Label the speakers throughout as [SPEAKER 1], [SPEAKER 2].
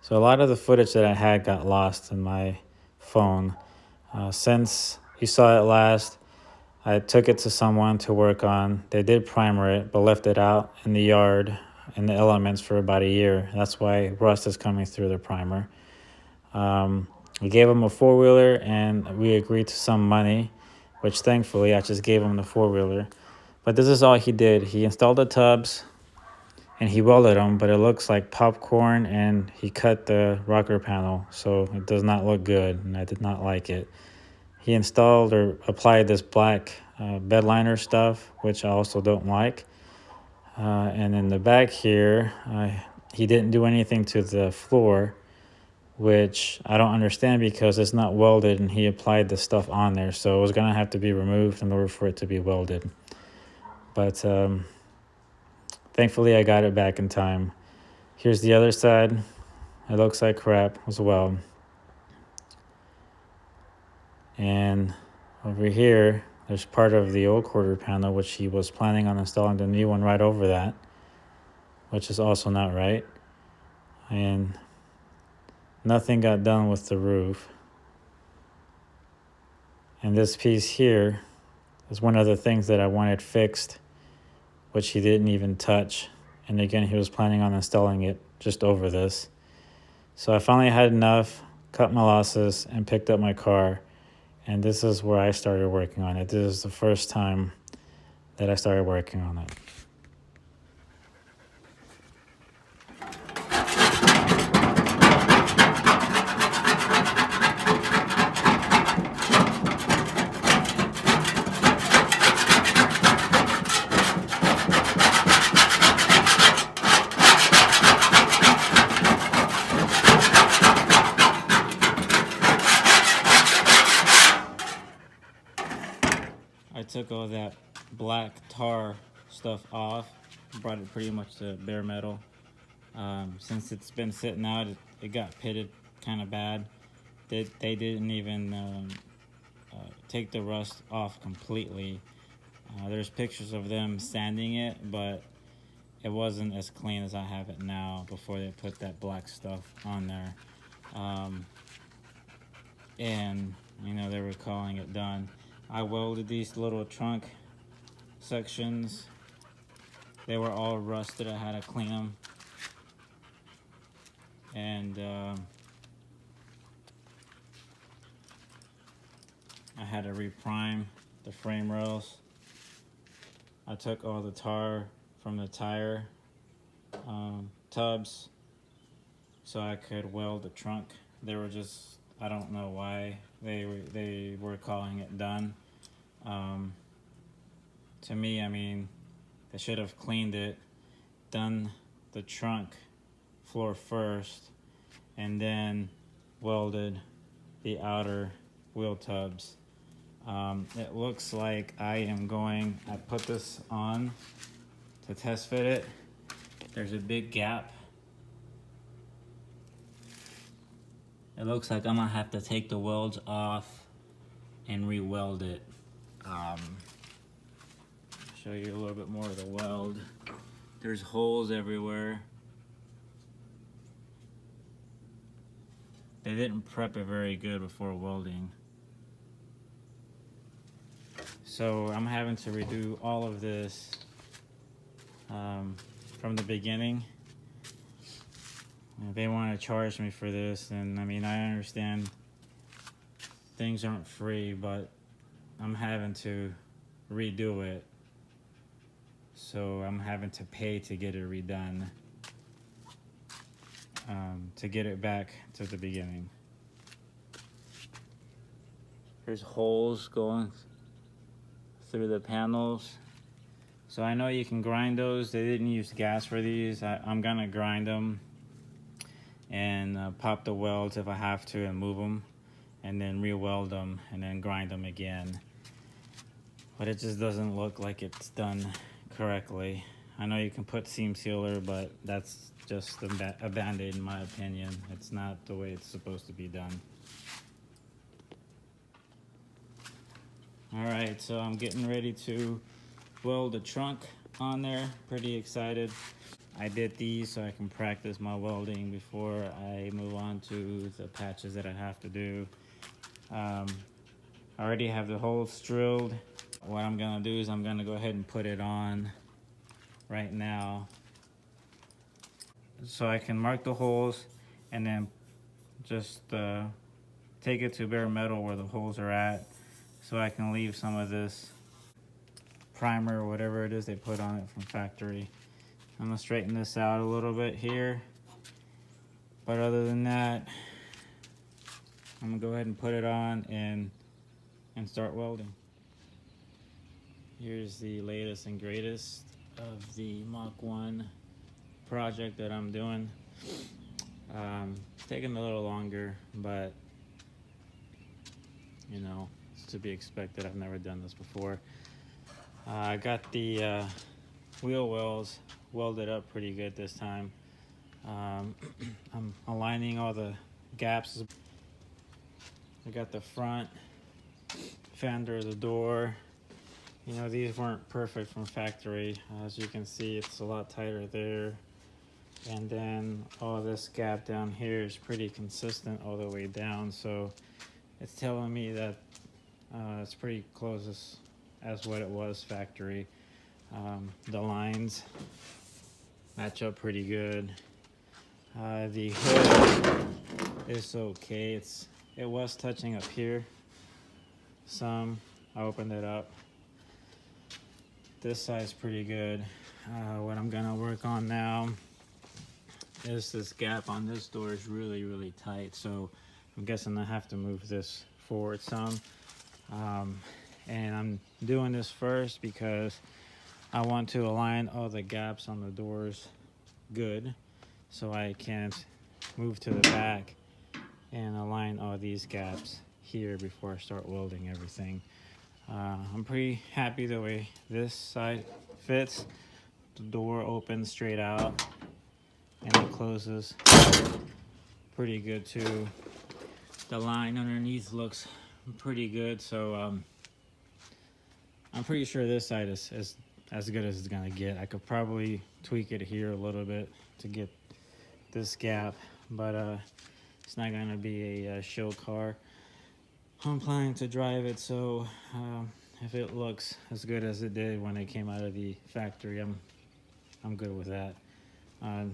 [SPEAKER 1] So a lot of the footage that I had got lost in my phone. Since you saw it last, I took it to someone to work on. They did primer it, but left it out in the yard in the elements for about a year. That's why rust is coming through the primer. We gave him a four-wheeler and we agreed to some money, which thankfully I just gave him the four-wheeler. But this is all he did. He installed the tubs and he welded them, but it looks like popcorn, and he cut the rocker panel, so it does not look good, and I did not like it. He installed or applied this black bed liner stuff, which I also don't like. And in the back here, he didn't do anything to the floor, which I don't understand because it's not welded, and he applied the stuff on there, so it was going to have to be removed in order for it to be welded. But thankfully I got it back in time. Here's the other side. It looks like crap as well. And over here, there's part of the old quarter panel, which he was planning on installing the new one right over that, which is also not right. And nothing got done with the roof. And this piece here is one of the things that I wanted fixed, which he didn't even touch. And again, he was planning on installing it just over this. So I finally had enough, cut my losses, and picked up my car. And this is where I started working on it. This is the first time that I started working on it. I took all that black tar stuff off, brought it pretty much to bare metal. Since it's been sitting out, it got pitted kind of bad. They didn't even take the rust off completely. There's pictures of them sanding it, but it wasn't as clean as I have it now before they put that black stuff on there. And you know, they were calling it done. I welded these little trunk sections. They were all rusted. I had to clean them. And I had to reprime the frame rails. I took all the tar from the tire tubs so I could weld the trunk. They were just, I don't know why they were calling it done. To me, I mean, they should have cleaned it, done the trunk floor first, and then welded the outer wheel tubs. It looks like I put this on to test fit it. There's a big gap. It looks like I'm gonna have to take the welds off and re-weld it. Show you a little bit more of the weld. There's holes everywhere. They didn't prep it very good before welding. So I'm having to redo all of this from the beginning. If they want to charge me for this, and I mean, I understand things aren't free, but I'm having to redo it. So I'm having to pay to get it redone, to get it back to the beginning. There's holes going through the panels. So I know you can grind those. They didn't use gas for these. I'm gonna grind them and pop the welds if I have to and move them, and then re-weld them and then grind them again. But it just doesn't look like it's done correctly. I know you can put seam sealer, but that's just a band-aid in my opinion. It's not the way it's supposed to be done. Alright, so I'm getting ready to weld the trunk on there. Pretty excited. I did these so I can practice my welding before I move on to the patches that I have to do. I already have the holes drilled. What I'm gonna do is I'm gonna go ahead and put it on right now, so I can mark the holes and then just take it to bare metal where the holes are at, so I can leave some of this primer or whatever it is they put on it from factory. I'm gonna straighten this out a little bit here, but other than that, I'm gonna go ahead and put it on and start welding. Here's the latest and greatest of the Mach 1 project that I'm doing. It's taking a little longer, but you know, it's to be expected. I've never done this before. I got the wheel wells welded up pretty good this time. I'm aligning all the gaps. I got the front fender of the door. You know, these weren't perfect from factory. As you can see, it's a lot tighter there. And then all this gap down here is pretty consistent all the way down. So it's telling me that it's pretty close as what it was factory. The lines match up pretty good. The hood is okay. It was touching up here some. I opened it up. This side's pretty good. What I'm gonna work on now is this gap on this door is really tight, so I'm guessing I have to move this forward some. And I'm doing this first because I want to align all the gaps on the doors good, so I can move to the back and align all these gaps here before I start welding everything. I'm pretty happy the way this side fits. The door opens straight out and it closes pretty good too. The line underneath looks pretty good, so I'm pretty sure this side is as good as it's gonna get. I could probably tweak it here a little bit to get this gap, but it's not gonna be a show car. I'm planning to drive it, so if it looks as good as it did when it came out of the factory, I'm good with that. I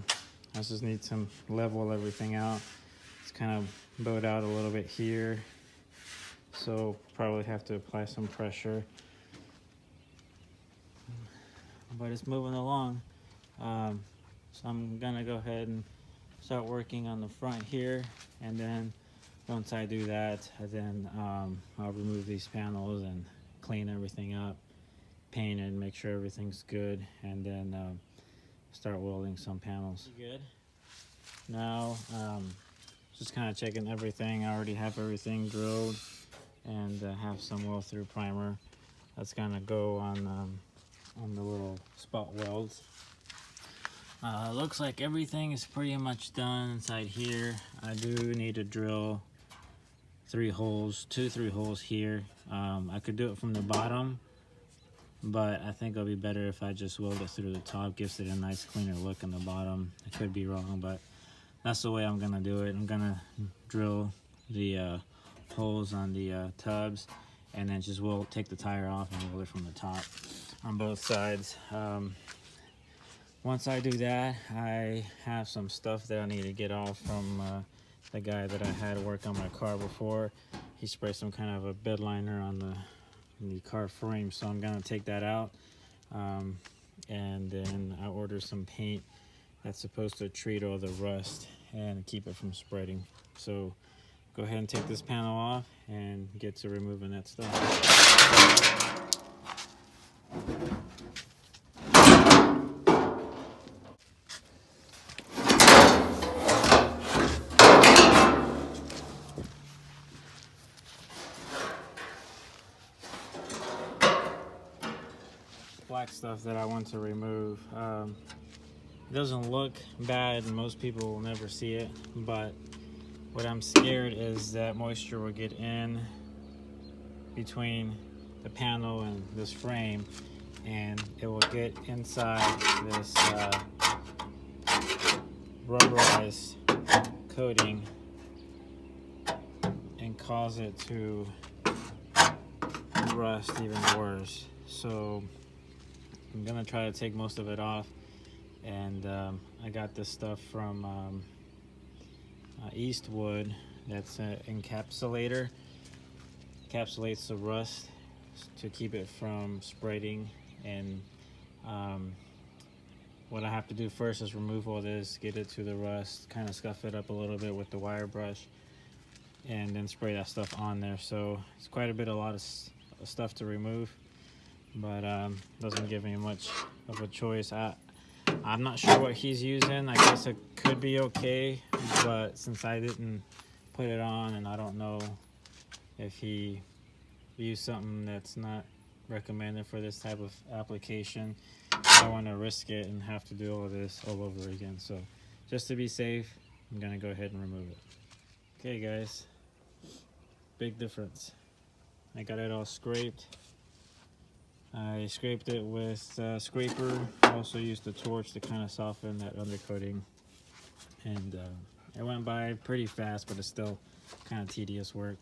[SPEAKER 1] just need to level everything out. It's kind of bowed out a little bit here, so probably have to apply some pressure. But it's moving along. So I'm gonna go ahead and start working on the front here, and then once I do that, then I'll remove these panels and clean everything up, paint it, make sure everything's good, and then start welding some panels. Good. Now, just kind of checking everything. I already have everything drilled and have some weld through primer that's gonna go on the little spot welds. Looks like everything is pretty much done inside here. I do need to drill 3 holes, 2-3 holes here. I could do it from the bottom, but I think it'll be better if I just weld it through the top. Gives it a nice cleaner look in the bottom. I could be wrong, but that's the way I'm gonna do it. I'm gonna drill the holes on the tubs, and then just take the tire off and weld it from the top on both sides. Once I do that, I have some stuff that I need to get off from the guy that I had work on my car before. He sprayed some kind of a bed liner on the car frame, so I'm gonna take that out, and then I ordered some paint that's supposed to treat all the rust and keep it from spreading. So go ahead and take this panel off and get to removing that stuff. Black stuff that I want to remove. It doesn't look bad and most people will never see it, but what I'm scared is that moisture will get in between the panel and this frame, and it will get inside this rubberized coating and cause it to rust even worse. So I'm gonna try to take most of it off, and I got this stuff from Eastwood. That's an encapsulator. Encapsulates the rust to keep it from spreading. And what I have to do first is remove all this, get it to the rust, kind of scuff it up a little bit with the wire brush, and then spray that stuff on there. So it's quite a lot of stuff to remove, but doesn't give me much of a choice. I'm not sure what he's using. I guess it could be okay, but since I didn't put it on and I don't know if he used something that's not recommended for this type of application, I don't want to risk it and have to do all of this all over again. So just to be safe, I'm gonna go ahead and remove it. Okay guys, big difference. I got it all scraped. I scraped it with a scraper. I also used a torch to kind of soften that undercoating, and it went by pretty fast, but it's still kind of tedious work.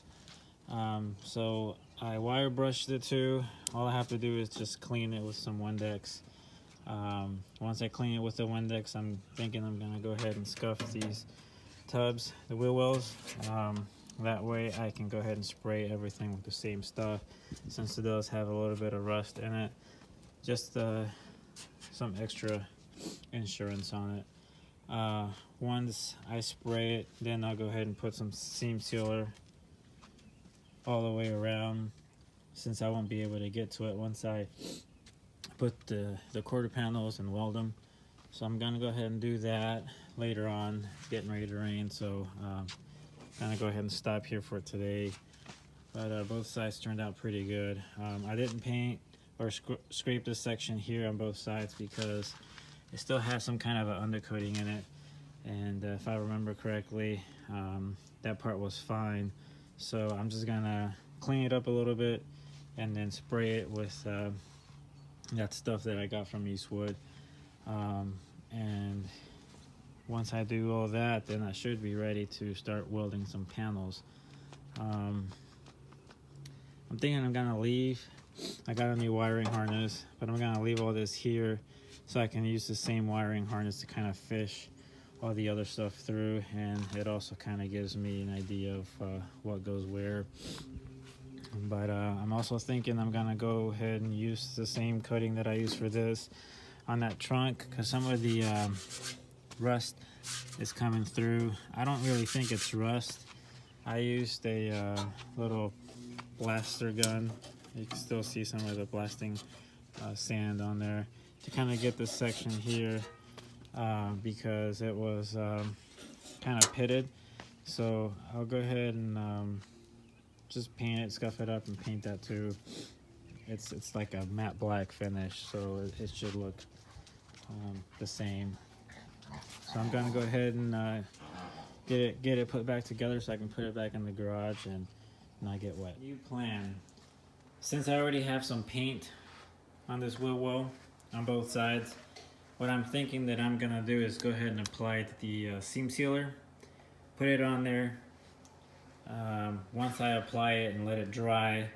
[SPEAKER 1] So I wire brushed it too. All I have to do is just clean it with some Windex. Once I clean it with the Windex, I'm thinking I'm gonna go ahead and scuff these tubs, the wheel wells. That way I can go ahead and spray everything with the same stuff, since it does have a little bit of rust in it. Just some extra insurance on it. Once I spray it, then I'll go ahead and put some seam sealer all the way around, since I won't be able to get to it once I put the quarter panels and weld them. So I'm gonna go ahead and do that later on. It's getting ready to rain, so gonna go ahead and stop here for today. But both sides turned out pretty good. I didn't paint or scrape this section here on both sides because it still has some kind of an undercoating in it, and if I remember correctly, that part was fine. So I'm just gonna clean it up a little bit and then spray it with that stuff that I got from Eastwood. And once I do all that, then I should be ready to start welding some panels. I'm thinking I'm gonna leave. I got a new wiring harness, but I'm gonna leave all this here so I can use the same wiring harness to kind of fish all the other stuff through, and it also kind of gives me an idea of what goes where. But I'm also thinking I'm gonna go ahead and use the same coating that I use for this on that trunk, because some of the rust is coming through. I don't really think it's rust. I used a little blaster gun. You can still see some of the blasting sand on there to kind of get this section here, because it was kind of pitted. So I'll go ahead and just paint it, scuff it up, and paint that too. It's like a matte black finish, so it should look the same. So I'm gonna go ahead and get it put back together so I can put it back in the garage and not get wet. New plan. Since I already have some paint on this wheel well on both sides, what I'm thinking that I'm gonna do is go ahead and apply the seam sealer, put it on there. Once I apply it and let it dry,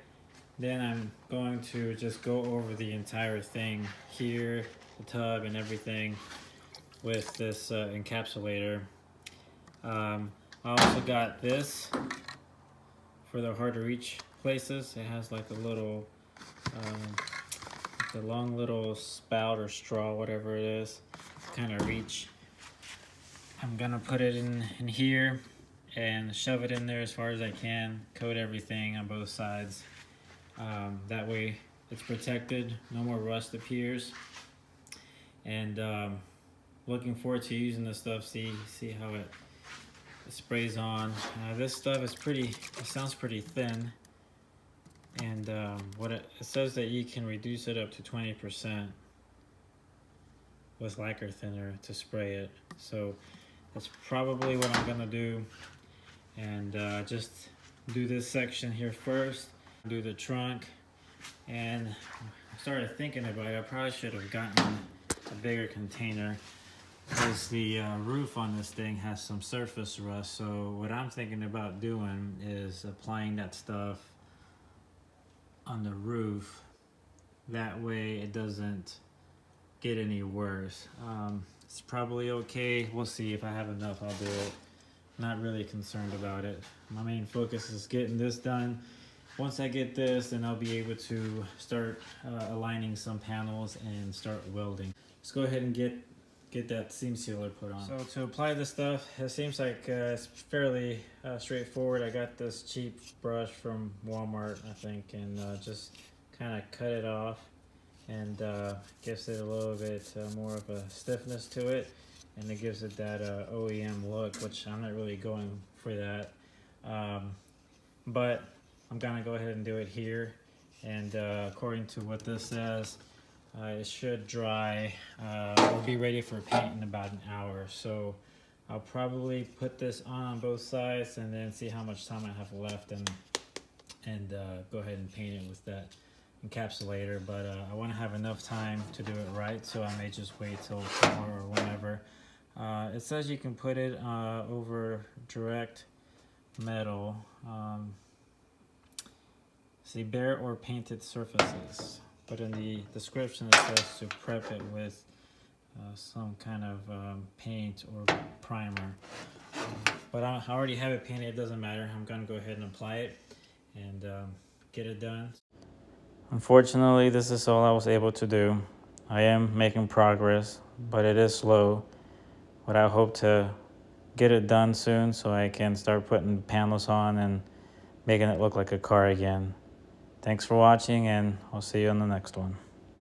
[SPEAKER 1] then I'm going to just go over the entire thing here, the tub and everything, with this encapsulator. I also got this for the hard to reach places. It has like a little the long little spout or straw, whatever it is, kind of reach. I'm gonna put it in here and shove it in there as far as I can, coat everything on both sides. That way it's protected, no more rust appears. And looking forward to using this stuff, see how it sprays on. This stuff is it sounds pretty thin. And it says that you can reduce it up to 20% with lacquer thinner to spray it. So that's probably what I'm gonna do. And just do this section here first, do the trunk. And I started thinking about it, I probably should have gotten a bigger container. is the roof on this thing has some surface rust. So what I'm thinking about doing is applying that stuff on the roof. That way it doesn't get any worse. It's probably okay. We'll see. If I have enough, I'll do it. Not really concerned about it. My main focus is getting this done. Once I get this, then I'll be able to start aligning some panels and start welding. Let's go ahead and get that seam sealer put on. So to apply this stuff, it seems like it's fairly straightforward. I got this cheap brush from Walmart, I think, and just kind of cut it off, and gives it a little bit more of a stiffness to it, and it gives it that OEM look, which I'm not really going for that. But I'm gonna go ahead and do it here, and according to what this says, it should dry or be ready for paint in about an hour. So I'll probably put this on both sides and then see how much time I have left, and go ahead and paint it with that encapsulator. But I want to have enough time to do it right, so I may just wait till tomorrow or whenever. It says you can put it over direct metal. See, bare or painted surfaces. But in the description it says to prep it with some kind of paint or primer. But I already have it painted, it doesn't matter. I'm gonna go ahead and apply it and get it done. Unfortunately, this is all I was able to do. I am making progress, but it is slow. But I hope to get it done soon so I can start putting panels on and making it look like a car again. Thanks for watching, and I'll see you on the next one.